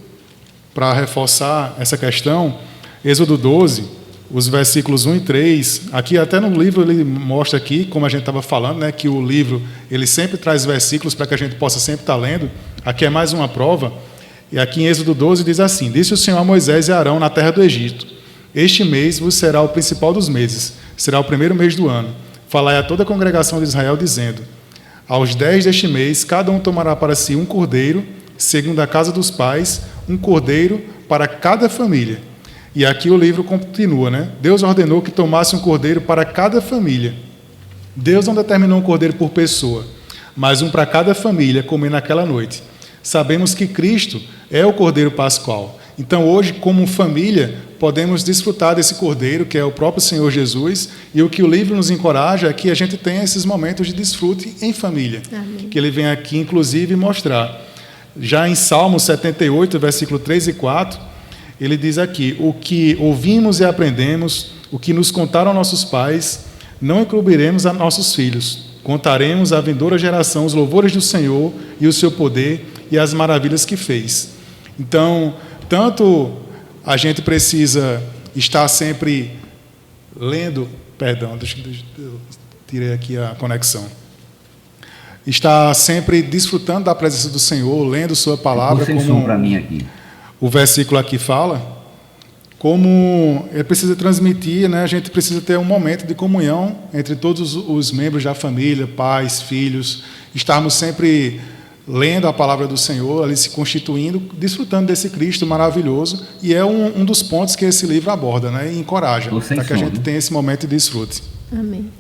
para reforçar essa questão, Êxodo 12, os versículos 1 e 3, aqui até no livro ele mostra aqui, como a gente estava falando, né, que o livro ele sempre traz versículos para que a gente possa sempre estar lendo. Aqui é mais uma prova. E aqui em Êxodo 12 diz assim: Disse o Senhor a Moisés e a Arão na terra do Egito: Este mês vos será o principal dos meses, será o primeiro mês do ano. Falai a toda a congregação de Israel, dizendo: Aos 10 deste mês, cada um tomará para si um cordeiro, segundo a casa dos pais, um cordeiro para cada família. E aqui o livro continua, né? Deus ordenou que tomasse um cordeiro para cada família. Deus não determinou um cordeiro por pessoa, mas um para cada família comer naquela noite. Sabemos que Cristo é o cordeiro pascual. Então, hoje, como família, podemos desfrutar desse cordeiro, que é o próprio Senhor Jesus, e o que o livro nos encoraja é que a gente tenha esses momentos de desfrute em família. Amém. Que ele vem aqui, inclusive, mostrar. Já em Salmo 78, versículo 3 e 4, ele diz aqui: O que ouvimos e aprendemos, o que nos contaram nossos pais, não encobriremos a nossos filhos. Contaremos à vindoura geração os louvores do Senhor e o seu poder e as maravilhas que fez. Então, tanto a gente precisa estar sempre lendo, perdão, eu tirei aqui a conexão. Estar sempre desfrutando da presença do Senhor, lendo sua palavra, como para mim aqui. O versículo aqui fala, como ele precisa transmitir, né? A gente precisa ter um momento de comunhão entre todos os membros da família, pais, filhos, estarmos sempre lendo a palavra do Senhor, ali se constituindo, desfrutando desse Cristo maravilhoso, e é um dos pontos que esse livro aborda, né? E encoraja, para que a gente tenha esse momento de desfrute. Amém.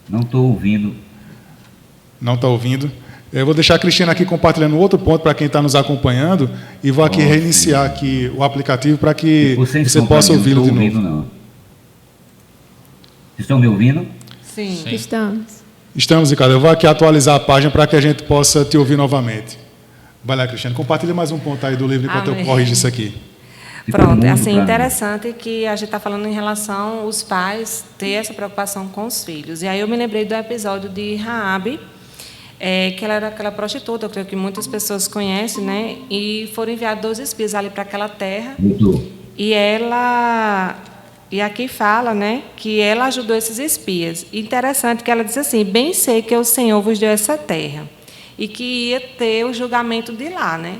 Não estou ouvindo. Não está ouvindo? Eu vou deixar a Cristina aqui compartilhando outro ponto para quem está nos acompanhando, e vou aqui reiniciar aqui o aplicativo para que você possa ouvi-lo de novo. Não. Estão me ouvindo? Sim. Estamos, Ricardo. Eu vou aqui atualizar a página para que a gente possa te ouvir novamente. Vai lá, Cristiano. Compartilha mais um ponto aí do livro enquanto eu corrijo isso aqui. Pronto, assim, interessante que a gente está falando em relação aos pais ter essa preocupação com os filhos. E aí eu me lembrei do episódio de Raabe, que ela era aquela prostituta, eu creio que muitas pessoas conhecem, né? E foram enviados 2 espias ali para aquela terra. E aqui fala, né, que ela ajudou esses espias. Interessante que ela diz assim: bem sei que o Senhor vos deu essa terra e que ia ter o julgamento de lá, né?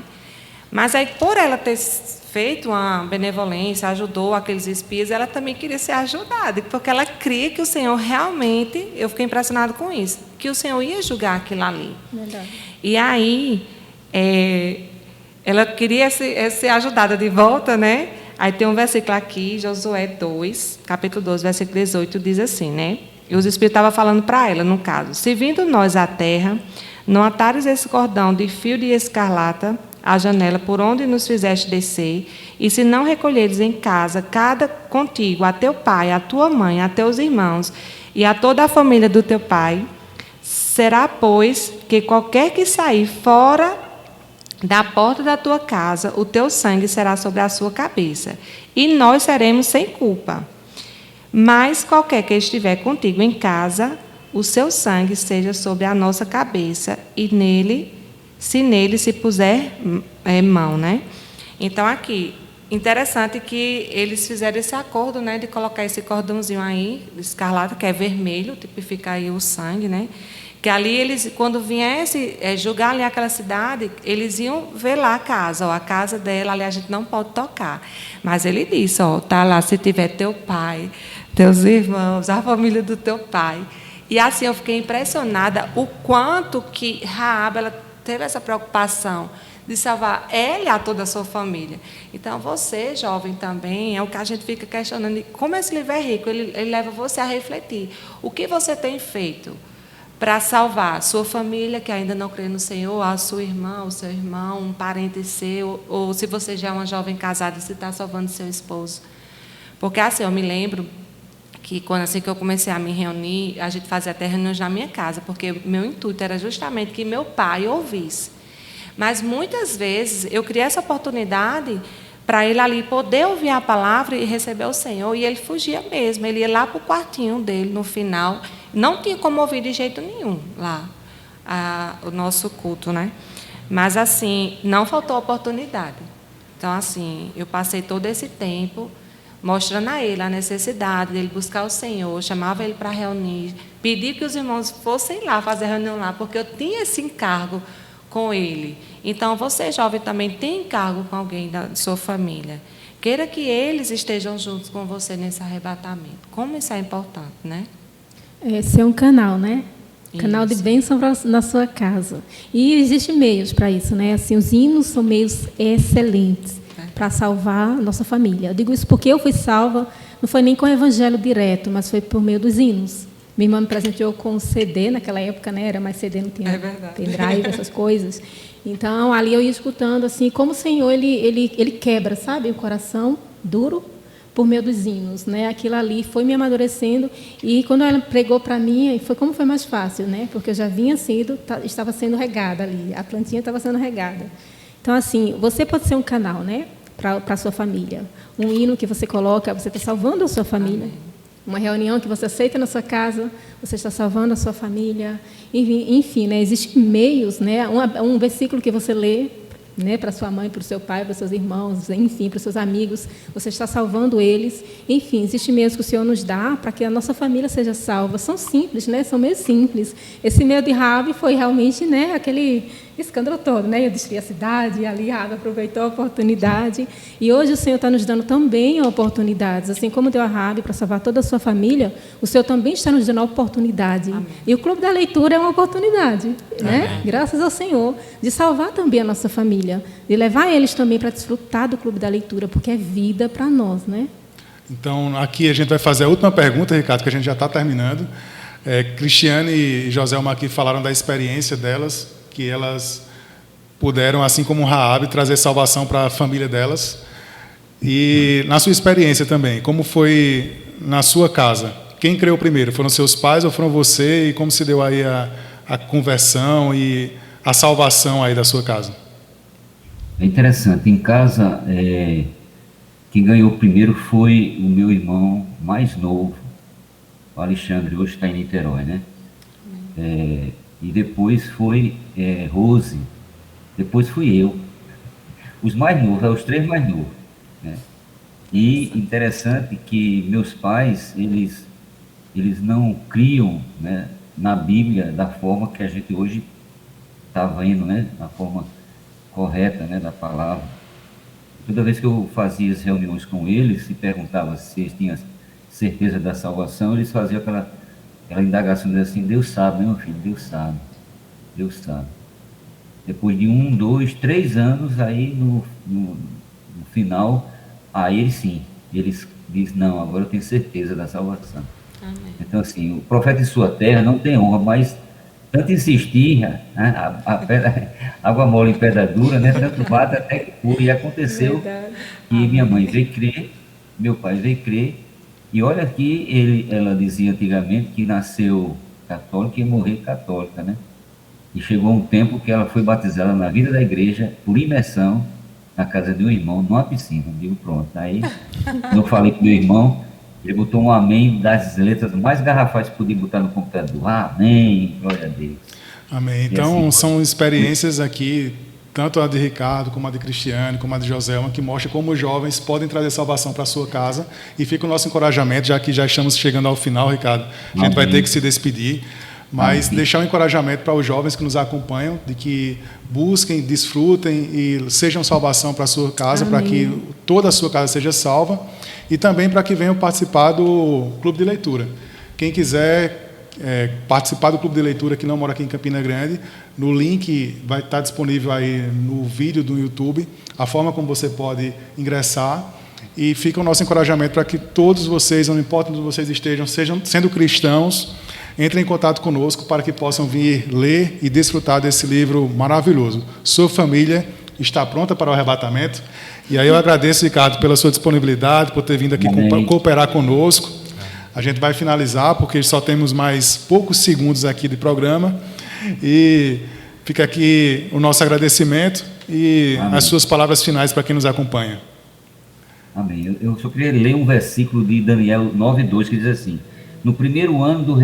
Mas aí, por ela ter feito uma benevolência, ajudou aqueles espias, ela também queria ser ajudada, porque ela cria que o Senhor realmente, eu fiquei impressionado com isso, que o Senhor ia julgar aquilo ali. Verdade. E aí, ela queria ser ajudada de volta, né? Aí tem um versículo aqui, Josué 2, capítulo 12, versículo 18, diz assim, né? E os Espíritos estavam falando para ela, no caso: se vindo nós à terra, não atares esse cordão de fio de escarlata à janela por onde nos fizeste descer, e se não recolheres em casa, cada contigo, a teu pai, a tua mãe, a teus irmãos e a toda a família do teu pai, será, pois, que qualquer que sair fora da porta da tua casa, o teu sangue será sobre a sua cabeça, e nós seremos sem culpa. Mas qualquer que estiver contigo em casa, o seu sangue seja sobre a nossa cabeça, e nele se puser mão, né? Então, aqui, interessante que eles fizeram esse acordo, né, de colocar esse cordãozinho aí, escarlata, que é vermelho, tipifica aí o sangue, né? Que ali eles, quando viesse julgar ali aquela cidade, eles iam ver lá a casa, a casa dela, ali a gente não pode tocar. Mas ele disse, tá lá, se tiver teu pai, teus irmãos, a família do teu pai. E assim eu fiquei impressionada o quanto que Raabe, ela teve essa preocupação de salvar ela e a toda a sua família. Então, você, jovem, também, é o que a gente fica questionando. Como esse livro é rico, ele leva você a refletir. O que você tem feito para salvar a sua família, que ainda não crê no Senhor, a sua irmã, o seu irmão, um parente seu, ou se você já é uma jovem casada, se está salvando seu esposo. Porque, assim, eu me lembro que, quando assim que eu comecei a me reunir, a gente fazia até reuniões na minha casa, porque meu intuito era justamente que meu pai ouvisse. Mas, muitas vezes, eu criei essa oportunidade para ele ali poder ouvir a palavra e receber o Senhor, e ele fugia mesmo, ele ia lá para o quartinho dele, no final, não tinha como ouvir de jeito nenhum lá o nosso culto, né? Mas, assim, não faltou oportunidade. Então, assim, eu passei todo esse tempo mostrando a ele a necessidade dele buscar o Senhor, chamava ele para reunir, pedir que os irmãos fossem lá fazer reunião lá, porque eu tinha esse encargo com ele. Então, você, jovem, também tem encargo com alguém da sua família. Queira que eles estejam juntos com você nesse arrebatamento. Como isso é importante, né? Ser um canal, né? Canal de Isso. bênção na sua casa. E existem meios para isso, né? Assim, os hinos são meios excelentes para salvar a nossa família. Eu digo isso porque eu fui salva, não foi nem com o evangelho direto, mas foi por meio dos hinos. Minha irmã me presenteou com CD, naquela época, né? Era mais CD, não tinha pendrive, essas coisas. Então, ali eu ia escutando, assim, como o Senhor, ele quebra, sabe? O coração duro por meio dos hinos, né? Aquilo ali foi me amadurecendo, e quando ela pregou para mim, foi mais fácil, né? Porque eu já estava sendo regada ali, a plantinha estava sendo regada. Então, assim, você pode ser um canal, né? Para a sua família. Um hino que você coloca, você está salvando a sua família. Amém. Uma reunião que você aceita na sua casa, você está salvando a sua família. Enfim, né, existem meios, né, um versículo que você lê, né, para sua mãe, para o seu pai, para os seus irmãos, enfim, para os seus amigos, você está salvando eles. Enfim, existem meios que o Senhor nos dá para que a nossa família seja salva. São simples, né, são meios simples. Esse meio de Raabe foi realmente, né, aquele escândalo todo, né? Eu destruí a cidade, e ali Raabe aproveitou a oportunidade. E hoje o Senhor está nos dando também oportunidades. Assim como deu a Raabe para salvar toda a sua família, o Senhor também está nos dando a oportunidade. Amém. E o Clube da Leitura é uma oportunidade, né? Graças ao Senhor, de salvar também a nossa família, de levar eles também para desfrutar do Clube da Leitura, porque é vida para nós, né? Então, aqui a gente vai fazer a última pergunta, Ricardo, que a gente já está terminando. Cristiane e Joselma aqui falaram da experiência delas, que elas puderam, assim como Raabe, trazer salvação para a família delas. E na sua experiência também, como foi na sua casa? Quem creu primeiro? Foram seus pais ou foram você? E como se deu aí a conversão e a salvação aí da sua casa? É interessante. Em casa, quem ganhou primeiro foi o meu irmão mais novo, o Alexandre, hoje está em Niterói, né? E depois foi Rose, depois fui eu. Os mais novos, os três mais novos, né? E interessante que meus pais, eles não criam, né, na Bíblia da forma que a gente hoje está vendo, né, da forma correta, né, da palavra. Toda vez que eu fazia as reuniões com eles e perguntava se eles tinham certeza da salvação, eles faziam aquela indagação assim: Deus sabe, meu filho, Deus sabe, Deus sabe. Depois de 1, 2, 3 anos, aí no final, aí eles sim, eles dizem: não, agora eu tenho certeza da salvação. Amém. Então, assim, o profeta em sua terra não tem honra, mas tanto insistir, né, água mole em pedra dura, né, tanto bate até que cura. E aconteceu Verdade. que minha mãe veio crer, meu pai veio crer, e olha que ela dizia antigamente que nasceu católica e morreu católica, né? E chegou um tempo que ela foi batizada na vida da igreja, por imersão, na casa de um irmão, numa piscina. Eu digo, pronto. Aí, eu falei com meu irmão, ele botou um amém das letras mais garrafais que podia botar no computador. Amém, glória a Deus. Amém. Então, são experiências aqui, tanto a de Ricardo, como a de Cristiane, como a de Joselma, que mostra como os jovens podem trazer salvação para a sua casa. E fica o nosso encorajamento, já que já estamos chegando ao final, Ricardo. A gente vai ter que se despedir. Mas deixar um encorajamento para os jovens que nos acompanham, de que busquem, desfrutem e sejam salvação para a sua casa, para que toda a sua casa seja salva, e também para que venham participar do Clube de Leitura. Quem quiser participar do Clube de Leitura, que não mora aqui em Campina Grande, no link vai estar disponível aí no vídeo do YouTube, a forma como você pode ingressar, e fica o nosso encorajamento para que todos vocês, não importa onde vocês estejam, sendo cristãos, entrem em contato conosco para que possam vir ler e desfrutar desse livro maravilhoso. Sua família está pronta para o arrebatamento. E aí eu agradeço, Ricardo, pela sua disponibilidade, por ter vindo aqui cooperar conosco. A gente vai finalizar, porque só temos mais poucos segundos aqui de programa. E fica aqui o nosso agradecimento e as suas palavras finais para quem nos acompanha. Amém. Eu só queria ler um versículo de Daniel 9:2 que diz assim: no primeiro ano do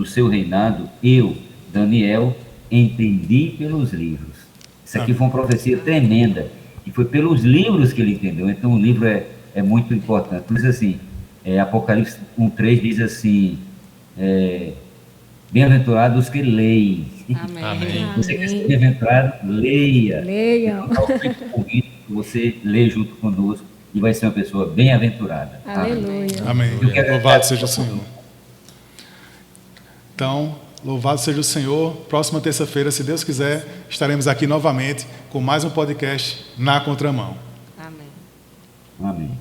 seu reinado, eu, Daniel, entendi pelos livros. Isso aqui foi uma profecia tremenda, e foi pelos livros que ele entendeu. Então o livro é muito importante. Diz assim, Apocalipse 1:3 diz assim, bem-aventurados que leem. Amém. Você quer ser bem-aventurado? Leia. Leia. Você lê junto conosco e vai ser uma pessoa bem-aventurada. Aleluia. Amém. Louvado seja o Senhor. Então, louvado seja o Senhor. Próxima terça-feira, se Deus quiser, estaremos aqui novamente com mais um podcast na Contramão. Amém. Amém.